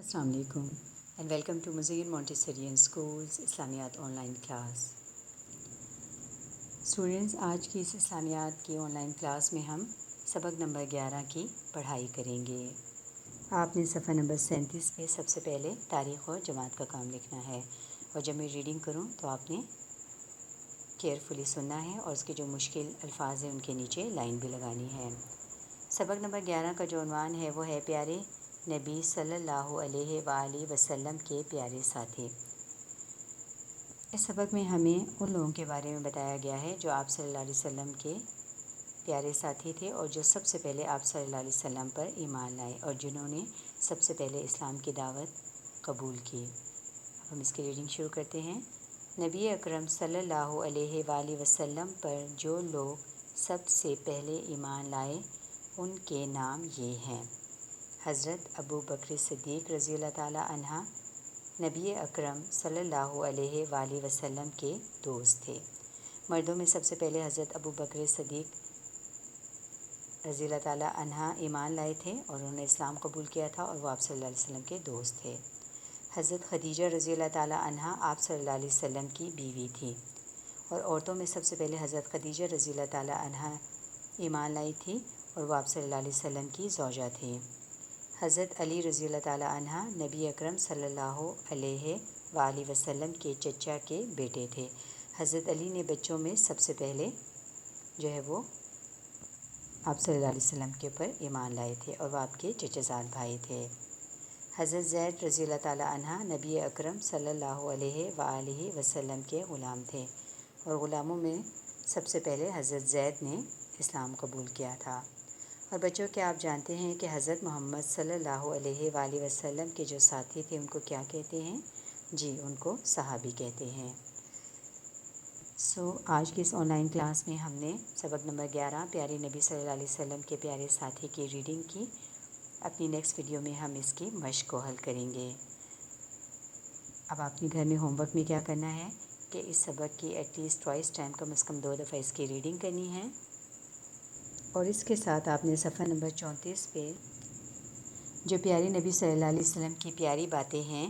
السلام علیکم and welcome to Muzain Montessori schools اسلامیات آن لائن کلاس۔ اسٹوڈنٹس، آج کی اس اسلامیات کی آن لائن کلاس میں ہم سبق نمبر 11 کی پڑھائی کریں گے۔ آپ نے صفحہ نمبر 37 پہ سب سے پہلے تاریخ اور جماعت کا کام لکھنا ہے، اور جب میں ریڈنگ کروں تو آپ نے کیئرفلی سننا ہے، اور اس کے جو مشکل الفاظ ہیں ان کے نیچے لائن بھی لگانی ہے۔ سبق نمبر 11 کا جو عنوان ہے وہ ہے پیارے نبی صلی اللہ علیہ وآلہ وسلم کے پیارے ساتھی۔ اس سبق میں ہمیں ان لوگوں کے بارے میں بتایا گیا ہے جو آپ صلی اللہ علیہ وسلم کے پیارے ساتھی تھے، اور جو سب سے پہلے آپ صلی اللہ علیہ وسلم پر ایمان لائے، اور جنہوں نے سب سے پہلے اسلام کی دعوت قبول کی۔ اب ہم اس کی ریڈنگ شروع کرتے ہیں۔ نبی اکرم صلی اللہ علیہ وآلہ وسلم پر جو لوگ سب سے پہلے ایمان لائے ان کے نام یہ ہیں۔ حضرت ابو بکر صدیق رضی اللہ تعالی عنہ نبی اکرم صلی اللہ علیہ وآلہ وسلم کے دوست تھے۔ مردوں میں سب سے پہلے حضرت ابو بکر صدیق رضی اللہ تعالی عنہ ایمان لائے تھے، اور انہوں نے اسلام قبول کیا تھا، اور وہ آپ صلی اللہ علیہ وسلم کے دوست تھے۔ حضرت خدیجہ رضی اللہ تعالی عنہ آپ صلی اللہ علیہ وسلم کی بیوی تھی، اور عورتوں میں سب سے پہلے حضرت خدیجہ رضی اللہ تعالی عنہ ایمان لائی تھی، اور وہ آپ صلی اللہ علیہ وسلم کی زوجہ تھیں۔ حضرت علی رضی اللہ تعالی عنہ نبی اکرم صلی اللہ علیہ وآلہ وسلم کے چچا کے بیٹے تھے۔ حضرت علی نے بچوں میں سب سے پہلے جو ہے وہ آپ صلی اللہ علیہ وسلم کے اوپر ایمان لائے تھے، اور وہ آپ کے چچا زاد بھائی تھے۔ حضرت زید رضی اللہ تعالی عنہ نبی اکرم صلی اللہ علیہ وآلہ وسلم کے غلام تھے، اور غلاموں میں سب سے پہلے حضرت زید نے اسلام قبول کیا تھا۔ اور بچوں، کیا آپ جانتے ہیں کہ حضرت محمد صلی اللہ علیہ وآلہ وسلم کے جو ساتھی تھے ان کو کیا کہتے ہیں؟ جی، ان کو صحابی کہتے ہیں۔ آج کی اس آن لائن کلاس میں ہم نے سبق نمبر 11 پیارے نبی صلی اللہ علیہ وسلم کے پیارے ساتھی کی ریڈنگ کی۔ اپنی نیکسٹ ویڈیو میں ہم اس کی مشق کو حل کریں گے۔ اب آپ نے گھر میں ہوم ورک میں کیا کرنا ہے کہ اس سبق کی ایٹ لیسٹ ٹوائس ٹائم کم از کم 2 دفعہ اس کی ریڈنگ کرنی ہے، اور اس کے ساتھ آپ نے صفحہ نمبر 34 پہ جو پیارے نبی صلی اللہ علیہ وسلم کی پیاری باتیں ہیں،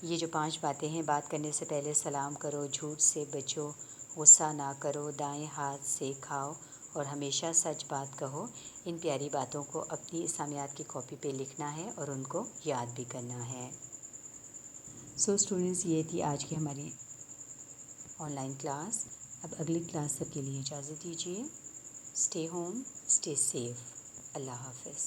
یہ جو 5 باتیں ہیں: بات کرنے سے پہلے سلام کرو، جھوٹ سے بچو، غصہ نہ کرو، دائیں ہاتھ سے کھاؤ، اور ہمیشہ سچ بات کہو، ان پیاری باتوں کو اپنی اسلامیات کی کاپی پہ لکھنا ہے اور ان کو یاد بھی کرنا ہے۔ اسٹوڈنٹس، یہ تھی آج کی ہماری آن لائن کلاس۔ اب اگلی کلاس تک کے لیے اجازت دیجیے۔ Stay home, stay safe. اللہ حافظ۔